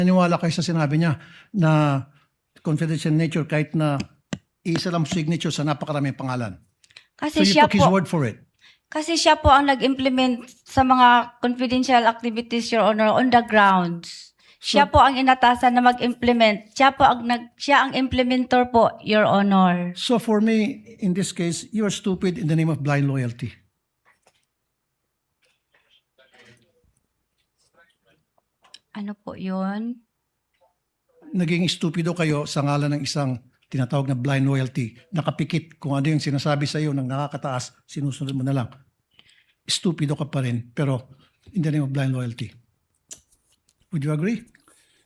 Naniwala kayo sa sinabi niya na confidential nature kahit na isa lang signature sa napakaraming pangalan. So Kasi you siya took his po, word for it. kasi siya po ang nag-implement sa mga confidential activities, Your Honor, on the grounds. Siya po ang inatasan na mag-implement. Siya ang implementor po, Your Honor. So for me, in this case, you are stupid in the name of blind loyalty. Ano po yun? Naging stupido kayo sa ngalan ng isang tinatawag na blind loyalty. Nakapikit kung ano yung sinasabi sa iyo ng nakakataas, sinusunod mo na lang. Stupido ka pa rin, pero in the name of blind loyalty. Would you agree?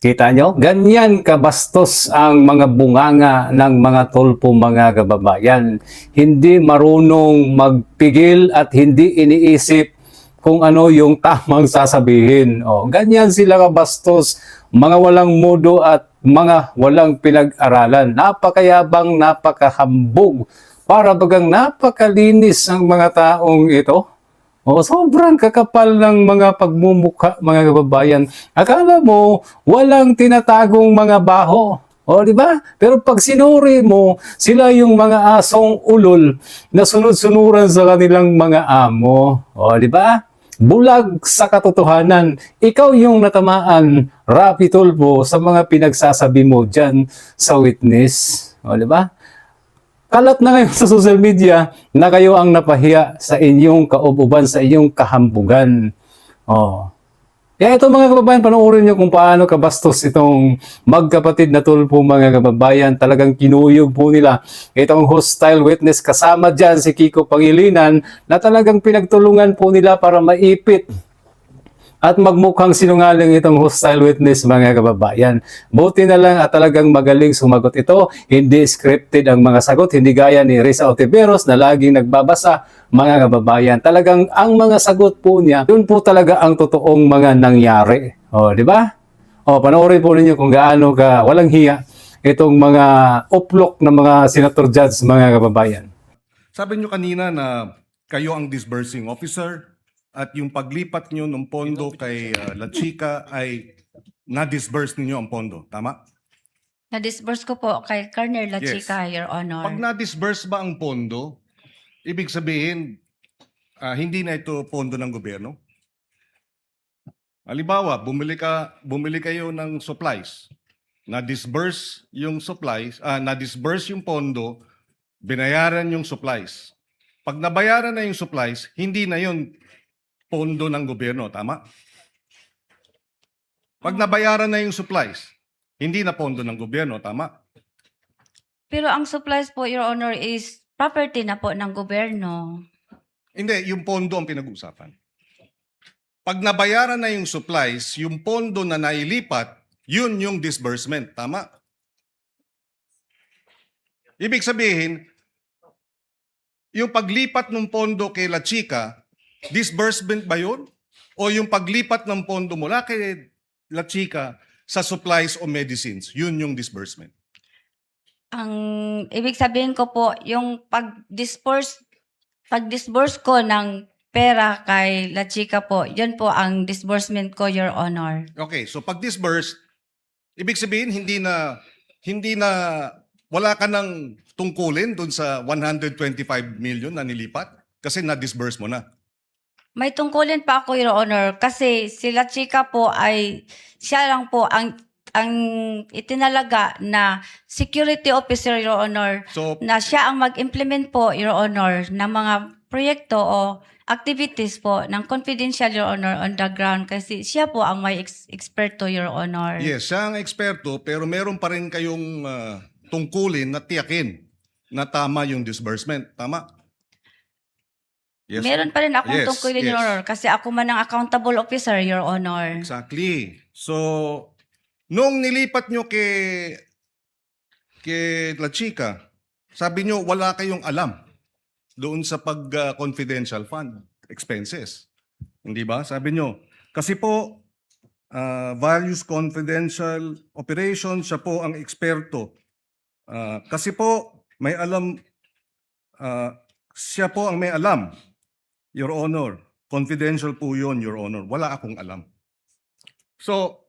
Kita nyo? Ganyan kabastos ang mga bunganga ng mga tulpo mga kababayan. Hindi marunong magpigil at hindi iniisip kung ano yung tamang sasabihin. O, ganyan sila kabastos, mga walang mudo at mga walang pinag-aralan. Napakayabang, napakahambog, para bagang napakalinis ang mga taong ito. O, sobrang kakapal ng mga pagmumukha, mga kababayan. Akala mo, walang tinatagong mga baho. O, di ba? Pero pag sinuri mo, sila yung mga asong ulol na sunod-sunuran sa kanilang mga amo. O, di ba? Bulag sa katotohanan. Ikaw yung natamaan, Rapi Tulfo, sa mga pinagsasabi mo dyan sa witness. O, di ba? Kalat na ngayon sa social media na kayo ang napahiya sa inyong kaububan, sa inyong kahambugan. Oh. Kaya ito mga kababayan, panoorin nyo kung paano kabastos itong magkapatid na Tulfo mga kababayan. Talagang kinuyog po nila itong hostile witness, kasama dyan si Kiko Pangilinan, na talagang pinagtulungan po nila para maipit at magmukhang sinungaling itong hostile witness mga kababayan. Buti na lang at talagang magaling sumagot ito. Hindi scripted ang mga sagot, hindi gaya ni Risa Otiveros na laging nagbabasa mga kababayan. Talagang ang mga sagot po niya, yun po talaga ang totoong mga nangyari. O, di ba? O, panoorin po ninyo kung gaano ka walang hiya itong mga uplok ng mga senator judge mga kababayan. Sabi nyo kanina na kayo ang disbursing officer at yung paglipat nyo ng pondo kay La Chica ay na-disburse ninyo ang pondo. Tama? Na-disburse ko po kay Colonel La Yes. Chica, Your Honor. Pag na-disburse ba ang pondo, ibig sabihin, hindi na ito pondo ng gobyerno? Halimbawa, bumili kayo ng supplies. Na-disburse yung supplies, na-disburse yung pondo, binayaran yung supplies. Pag nabayaran na yung supplies, hindi na yun pondo ng gobyerno, tama? Pag nabayaran na yung supplies, hindi na pondo ng gobyerno, tama? Pero ang supplies po, Your Honor, is property na po ng gobyerno. Hindi, yung pondo ang pinag-uusapan. Pag nabayaran na yung supplies, yung pondo na nailipat, yun yung disbursement, tama? Ibig sabihin, yung paglipat ng pondo kay La Chica, disbursement ba yun? O yung paglipat ng pondo mula kay La Chica sa supplies o medicines, yun yung disbursement? Ang ibig sabihin ko po, yung pag-disburse ko ng pera kay La Chica po, yun po ang disbursement ko, Your Honor. Okay, so pag disburse, ibig sabihin hindi na wala ka ng tungkulin dun sa 125 million na nilipat kasi na-disburse mo na. May tungkulin pa ako, Your Honor, kasi si La Chica po ay, siya lang po ang itinalaga na security officer, Your Honor, So na siya ang mag-implement po, Your Honor, ng mga proyekto o activities po ng confidential, Your Honor, on the ground kasi siya po ang may eksperto, Your Honor. yes, siya ang eksperto pero meron pa rin kayong tungkulin na tiyakin na tama yung disbursement, tama? Yes. Meron pa rin akong Yes, tungkulin, yes. Your Honor, kasi ako man ang accountable officer, Your Honor. Exactly. So, nung nilipat nyo kay La Chica, sabi nyo wala kayong alam doon sa pag-confidential fund expenses. Hindi ba? Sabi nyo, kasi po, values confidential operations, siya po ang eksperto. Kasi po, may alam, siya po ang may alam, Your Honor. Confidential po yun, Your Honor. Wala akong alam. So,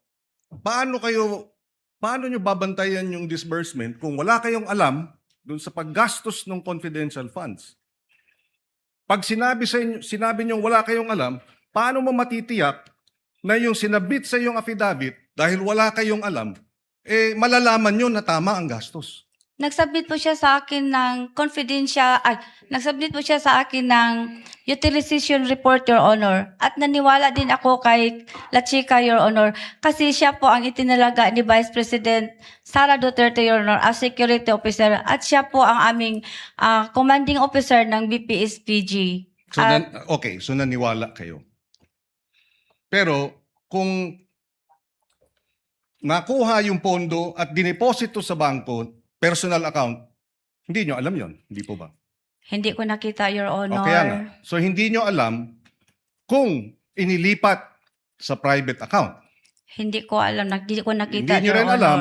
paano nyo babantayan yung disbursement kung wala kayong alam dun sa paggastos ng confidential funds? Pag sinabi nyo wala kayong alam, paano mo matitiyak na yung sinabit sa yung affidavit dahil wala kayong alam, malalaman nyo na tama ang gastos? Nagsubmit po siya sa akin ng nagsubmit po siya sa akin ng utilization report, Your Honor. At naniwala din ako kay La Chica, Your Honor, kasi siya po ang itinalaga ni Vice President Sara Duterte, Your Honor, as security officer. At siya po ang aming commanding officer ng BPSPG. So, so naniwala kayo. Pero kung nakuha yung pondo at dineposito sa bangko, personal account, hindi nyo alam yon, hindi po ba? Hindi ko nakita, Your Honor. O kaya nga. So hindi nyo alam kung inilipat sa private account. Hindi ko alam, hindi ko nakita, Hindi nyo Your rin Honor. alam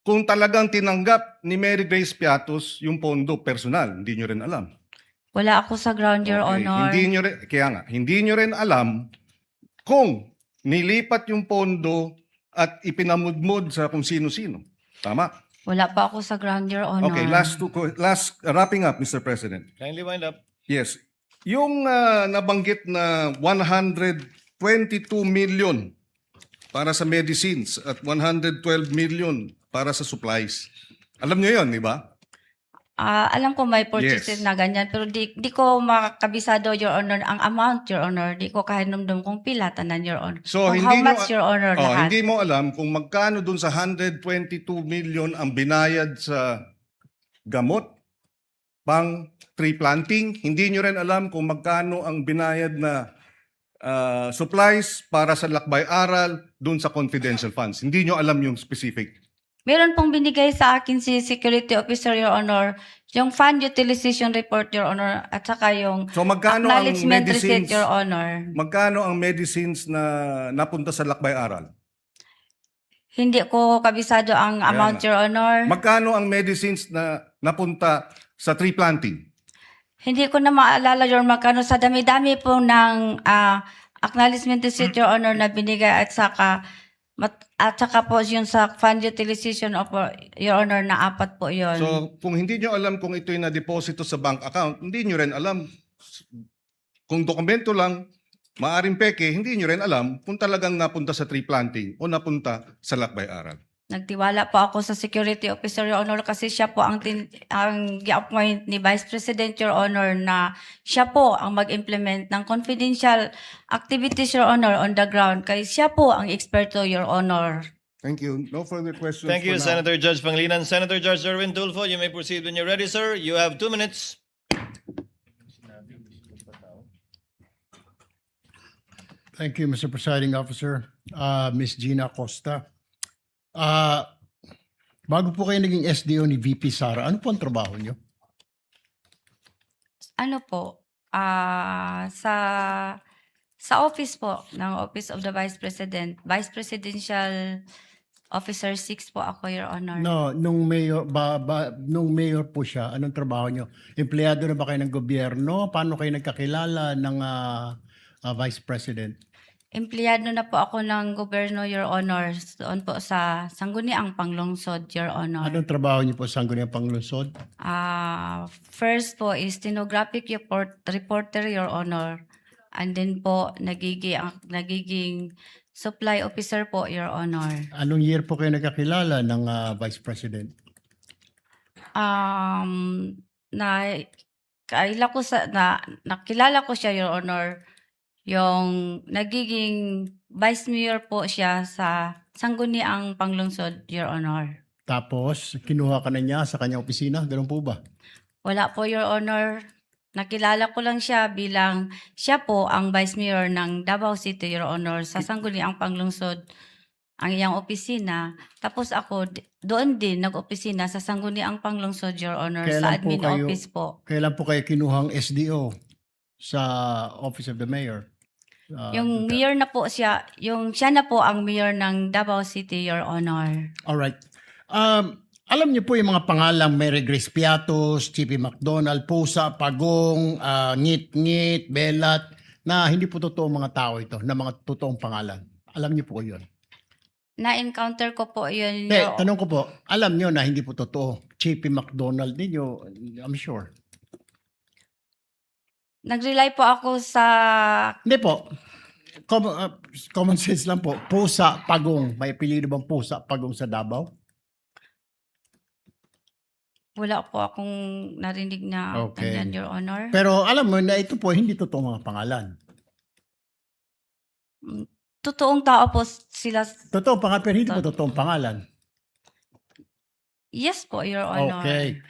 kung talagang tinanggap ni Mary Grace Piatos yung pondo personal. Hindi nyo rin alam. Wala ako sa ground, Your Okay. Honor. Hindi nyo rin alam kung nilipat yung pondo at ipinamudmod sa kung sino-sino. Tama? Wala pa ako sa ground, Your Honor. Okay, last wrapping up, Mr. President. Kindly wind up. Yes. Yung nabanggit na 122 million para sa medicines at 112 million para sa supplies. Alam niyo yon, di ba? Alam ko may purchases Yes. na ganyan, pero di ko makakabisado, Your Honor, ang amount, Your Honor. Di ko kahinumdum kung pila tanan, Your Honor. So, Kung hindi how much, Your Honor, lahat. hindi mo alam kung magkano dun sa 122 million ang binayad sa gamot, pang tree planting. Hindi nyo rin alam kung magkano ang binayad na supplies para sa lakbay-aral dun sa confidential funds. Hindi nyo alam yung specific. Meron pong binigay sa akin si Security Officer, Your Honor, yung fund utilization report, Your Honor, at saka yung So magkano ang acknowledgement receipt, medicines? Your Honor. Magkano ang medicines na napunta sa lakbay-aral? Hindi ko kabisado ang Kaya amount, nga. Your Honor. Magkano ang medicines na napunta sa tree planting? Hindi ko na maalala, Your Honor, magkano sa dami-dami po ng acknowledgement receipt, Your Honor, na binigay at saka po yung sa fund utilization of Your Honor na 4 po yun. So kung hindi nyo alam kung ito'y na-deposito sa bank account, hindi nyo rin alam. Kung dokumento lang, maaring peke, hindi nyo rin alam kung talagang napunta sa tree planting o napunta sa lakbay-aral. Nagtiwala po ako sa Security Officer, Your Honor, kasi siya po ang gi-appoint ni Vice President, Your Honor, na siya po ang mag-implement ng confidential activities, Your Honor, on the ground. Kaya siya po ang eksperto, Your Honor. Thank you. No further questions. Thank you, for now. Senator Judge Panglinan. Senator Judge Erwin Tulfo, you may proceed when you're ready, sir. You have 2 minutes. Thank you, Mr. Presiding Officer. Ms. Gina Costa. Bago po kayo naging SDO ni VP Sara, ano po ang trabaho niyo? Ano po, sa office po, ng Office of the Vice President, Vice Presidential Officer 6 po ako, Your Honor. No, nung mayor po siya, anong trabaho niyo? Empleyado na ba kayo ng gobyerno? Paano kayo nagkakilala ng Vice President? Empleyado na po ako ng gobyerno, Your Honor, doon po sa Sangguniang Panglungsod, Your Honor. Anong trabaho niyo po sa Sangguniang Panglungsod? First po is stenographic reporter, Your Honor. And then po, nagiging supply officer po, Your Honor. Anong year po kayo nagkakilala ng Vice President? Nakilala ko siya, Your Honor, yung nagiging vice mayor po siya sa Sangguniang Panglungsod, Your Honor. Tapos, kinuha ka na niya sa kanyang opisina? Ganun po ba? Wala po, Your Honor. Nakilala ko lang siya bilang siya po ang vice mayor ng Davao City, Your Honor, sa Sangguniang Panglungsod, ang iyang opisina. Tapos ako, doon din nag-opisina sa Sangguniang Panglungsod, Your Honor, sa Kailan po admin kayo- office po. Kailan po kayo kinuhang SDO sa Office of the Mayor? Yung mayor na po siya, siya na po ang mayor ng Davao City, Your Honor. Alright. Alam niyo po yung mga pangalang Mary Grace Piatos, Chippy McDonald, Pusa, Pagong, Ngit-Ngit, Belat, na hindi po totoo mga tao ito, na mga totoong pangalan. Alam niyo po yun. Na-encounter ko po yun. Hindi, tanong ko po, alam nyo na hindi po totoo. JP McDonald ninyo, I'm sure. Nag-rely po ako sa... Hindi po. Common sense lang po. Pusa, Pagong. May apelido bang Pusa, Pagong sa Davao? Wala po akong narinig na Okay. ganyan, Your Honor. Pero alam mo na ito po, hindi totoo mga pangalan. Totoong tao po sila. Totoo pangalan, pero hindi po totoong pangalan. Yes po, Your Honor. Okay.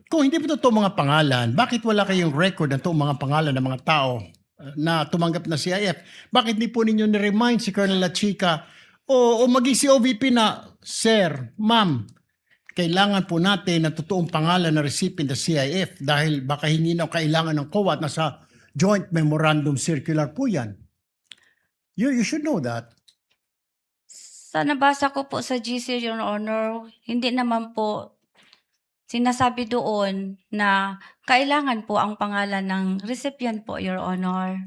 Kung hindi po totoo mga pangalan, bakit wala kayong record ng toong mga pangalan ng mga tao na tumanggap na CIF? Bakit hindi po ninyo ni-remind si Colonel La Chica o maging si OVP na, Sir, Ma'am, kailangan po natin ng totoong pangalan na recipient ng CIF dahil baka hindi na kailangan ng COA at nasa Joint Memorandum Circular po yan. You should know that. Sa nabasa ko po sa GC, Your Honor, hindi naman po sinasabi doon na kailangan po ang pangalan ng recipient po, Your Honor.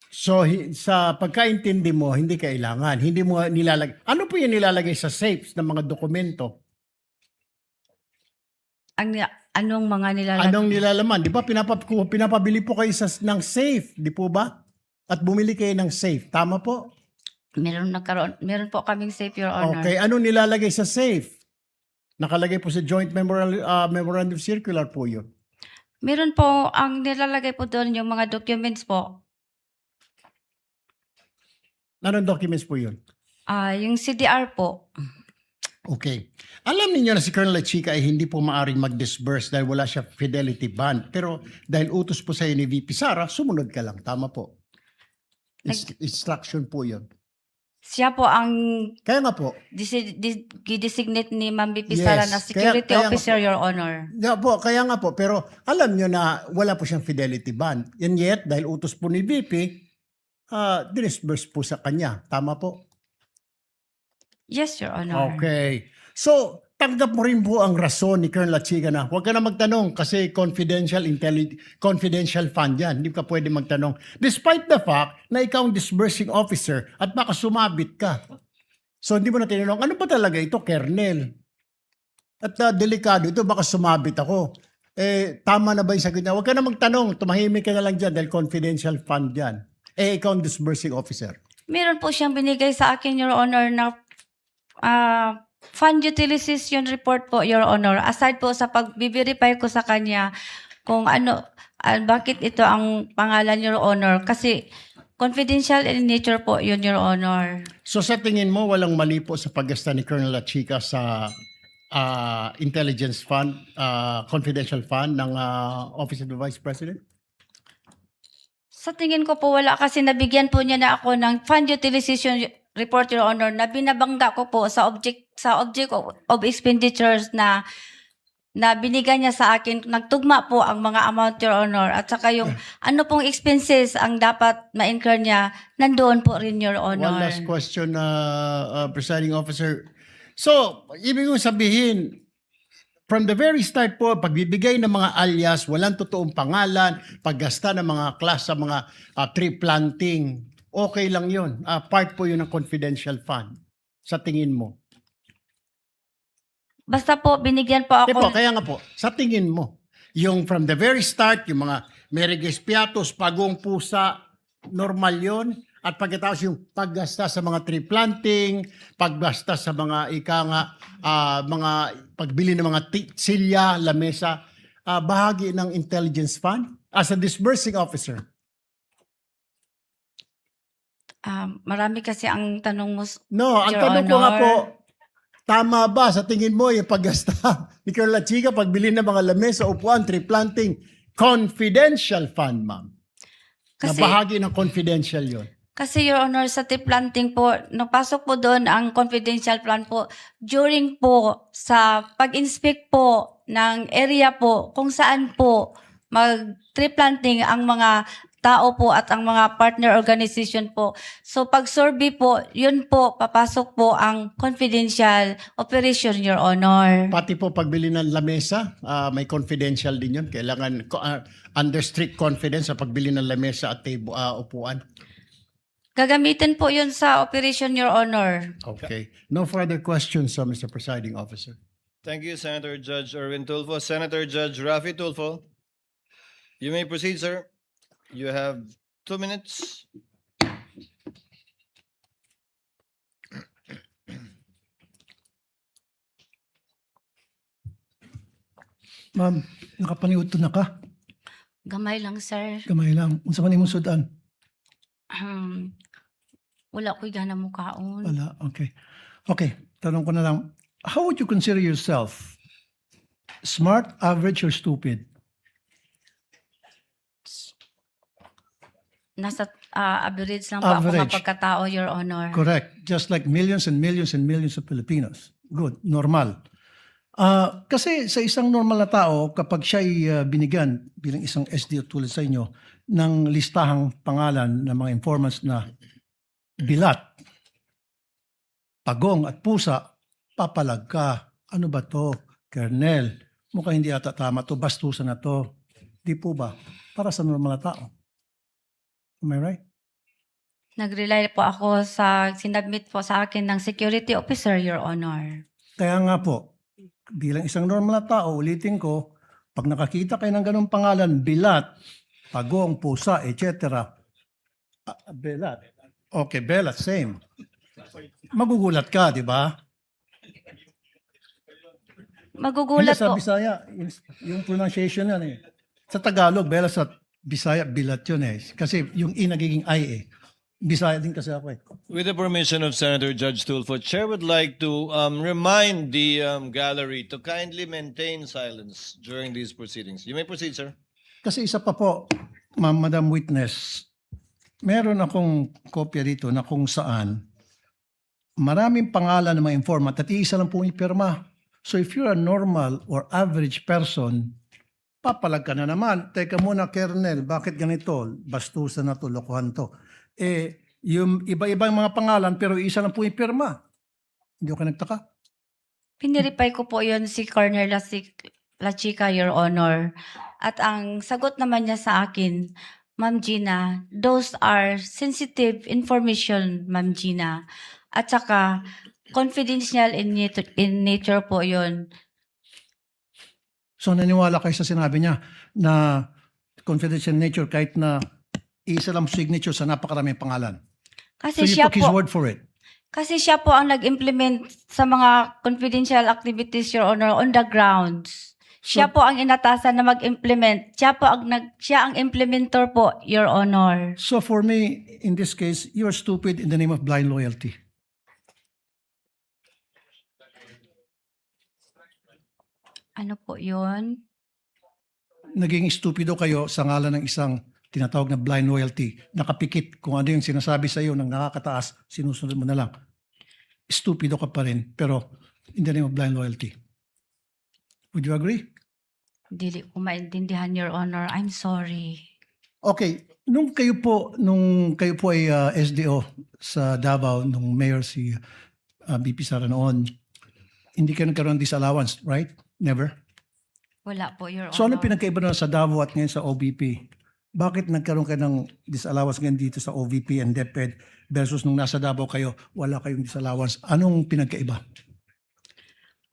So sa pagkaintindi mo, hindi kailangan. Hindi mo nilalagay. Ano po yung nilalagay sa safes ng mga dokumento? Anong mga nilalagay? Anong nilalaman? Di ba pinapabili po kayo ng safe, di po ba? At bumili kayo ng safe. Tama po? Meron po kaming safe, Your Honor. Okay. Anong nilalagay sa safe? Nakalagay po sa Joint Memorandum Circular po yun. Meron po, ang nilalagay po doon yung mga documents po. Anong documents po yun? Yung CDR po. Okay. Alam niyo na si Colonel La Chica ay hindi po maaring mag-disburse dahil wala siya fidelity bond. Pero dahil utos po sa ni VP Sara, sumunod ka lang. Tama po. Instruction po yun. Siya po ang Kaya nga po. designate ni Ma'am VP Yes. Sara na security Kaya nga officer, po. Your Honor. Kaya nga po. Pero alam niyo na wala po siyang fidelity bond. And yet, dahil utos po ni VP, dinisburse po sa kanya. Tama po. Yes, Your Honor. Okay. So, tanggap mo rin po ang rason ni Colonel La Chica na huwag ka na magtanong kasi confidential fund yan. Hindi ka pwede magtanong. Despite the fact na ikaw ang disbursing officer at baka sumabit ka. So, hindi mo na tinanong, ano ba talaga ito, Colonel? At delikado ito, baka sumabit ako. Tama na ba yung sagot niya? Huwag ka na magtanong, tumahimik ka na lang dyan dahil confidential fund yan. Ikaw ang disbursing officer. Meron po siyang binigay sa akin, Your Honor, na fund utilization report po, Your Honor. Aside po sa pag-verify ko sa kanya kung bakit ito ang pangalan, Your Honor. Kasi confidential in nature po yun, Your Honor. So sa tingin mo, walang mali po sa paggasta ni Colonel La Chica sa intelligence fund, confidential fund ng Office of the Vice President? Sa tingin ko po wala kasi nabigyan po niya na ako ng fund utilization report, Your Honor, na binabangga ko po sa object of expenditures na binigay niya sa akin. Nagtugma po ang mga amount, Your Honor. At saka yung ano pong expenses ang dapat ma-incur niya, nandoon po rin, Your Honor. One last question, Presiding Officer. So, ibig kong sabihin, from the very start po, pagbibigay ng mga alias, walang totoong pangalan, paggasta ng mga class sa mga tree planting, okay lang yun. Part po yun ng confidential fund. Sa tingin mo? Basta po, binigyan po Di po, ako. kaya nga po, sa tingin mo, yung from the very start, yung mga Mereges Piatos, Pagong Pusa, normal yun. At pagkatapos yung paggasta sa mga tree planting, paggasta sa mga mga pagbili ng mga silya, lamesa, bahagi ng intelligence fund as a disbursing officer. Marami kasi ang tanong mo. No, ang Your tanong ko nga Honor. po, tama ba sa tingin mo yung paggasta ni Colonel La Chica, pagbili ng mga lamesa, upuan, tree planting, confidential fund, ma'am? Na Kasi, bahagi ng confidential yun. Kasi, Your Honor, sa tree planting po, napasok po doon ang confidential plan po during po sa pag-inspect po ng area po kung saan po mag-tree planting ang mga tao po at ang mga partner organization po. So pag-survey po, yun po, papasok po ang confidential operation, Your Honor. Pati po pagbili ng lamesa, may confidential din yun. Kailangan under strict confidence sa pagbili ng lamesa at upuan. Gagamitin po yun sa operation, Your Honor. Okay. No further questions, Mr. Presiding Officer. Thank you, Senator Judge Erwin Tulfo. Senator Judge Rafi Tulfo, you may proceed, sir. You have 2 minutes. Ma'am, nakapaniudto na ka. Gamay lang, sir. Gamay lang. Unsa man imong sudan? Wala ko'y gana mukaon. Wala. Okay. Okay. Tanong ko na lang. How would you consider yourself? Smart, average, or stupid? Nasa average lang po ako Average. nga pagkatao, Your Honor. Correct. Just like millions and millions and millions of Filipinos. Good. Normal. Kasi sa isang normal na tao, kapag siya'y binigyan bilang isang SDO tulad sa inyo ng listahang pangalan ng mga informants na bilat, pagong at pusa, papalag ka. Ano ba to? Kernel, mukhang hindi ata tama to, bastusan na to. Di po ba? Para sa normal na tao. Am I right? Nag-rely po ako sa sinabmit po sa akin ng security officer, Your Honor. Kaya nga po, bilang isang normal na tao, ulitin ko, pag nakakita kayo ng ganong pangalan, bilat, pagong, pusa, etc. Belat. Okay, belat, same. Magugulat ka, di ba? Magugulat Hindi, sa po. Bisaya, yung pronunciation yan eh. Sa Tagalog, belat, sa Bisaya, bilat yun eh. Kasi yung I nagiging I eh. Bisaya din kasi ako eh. With the permission of Senator Judge Tulfo, Chair would like to remind the gallery to kindly maintain silence during these proceedings. You may proceed, sir. Kasi isa pa po, Madam Witness, meron akong kopya dito na kung saan maraming pangalan ng mga informant at iisa lang po yung pirma. So if you're a normal or average person, papalag ka na naman. Teka muna, Kernel, bakit ganito? Bastusan na to, lokohan to. Yung iba-ibang mga pangalan pero isa lang po yung pirma. Hindi ko nagtaka. Piniripay ko po yun si Colonel La Chica, Your Honor. At ang sagot naman niya sa akin, Ma'am Gina, those are sensitive information, Ma'am Gina. At saka, confidential in nature po yun. So naniwala kayo sa sinabi niya na confidential nature kahit na isa lang signature sa napakaraming pangalan. So Kasi you siya took his po, word for it. kasi siya po ang nag-implement sa mga confidential activities, Your Honor, on the grounds. Siya po ang inatasan na mag-implement. Siya ang implementor po, Your Honor. So for me, in this case, you're stupid in the name of blind loyalty. Ano po yun? Naging stupido kayo sa ngalan ng isang tinatawag na blind loyalty. Nakapikit kung ano yung sinasabi sa iyo ng nakakataas, sinusunod mo na lang. Stupido ka pa rin, pero in the name of blind loyalty. Would you agree? Dili ko maintindihan, Your Honor. I'm sorry. Okay, nung kayo po ay SDO sa Davao, nung mayor si BP Sara noon, hindi kayo nagkaroon ng disallowance, right? Never? Wala po, Your Honor. So ano pinagkaiba na sa Davao at ngayon sa OVP? Bakit nagkaroon kayo ng disallowance ngayon dito sa OVP and DepEd versus nung nasa Davao kayo, wala kayong disallowance? Anong pinagkaiba?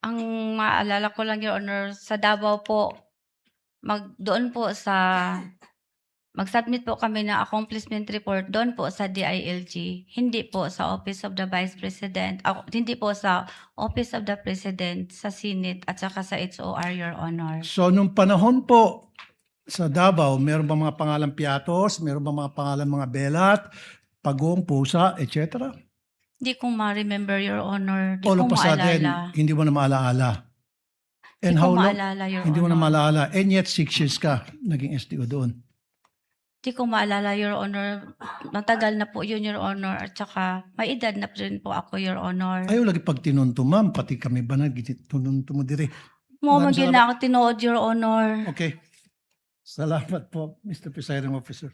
Ang maalala ko lang, Your Honor, sa Davao po, doon po sa mag-submit po kami ng accomplishment report doon po sa DILG, hindi po sa Office of the Vice President, hindi po sa Office of the President, sa Senate at saka sa HOR, Your Honor. So nung panahon po sa Davao, meron ba mga pangalan Piatos? Meron ba mga pangalan mga Belat, Pagong, Pusa, etc.? Hindi ko ma-remember, Your Honor. Hindi All ko of a sudden, maalala. hindi mo na maalaala. And Hindi ko how long? maalala, Your Hindi mo na Honor. maalaala. And yet 6 years ka naging SDO doon. Hindi ko maalala, Your Honor. Matagal na po yun, Your Honor. At saka, may edad na rin po ako, Your Honor. Ayaw lagi pag tinunto, ma'am. Pati kami ba tinunto mo dire. Mo Maraming magin na ako tinood, Your Honor. Okay. Salamat po, Mr. Presiding Officer.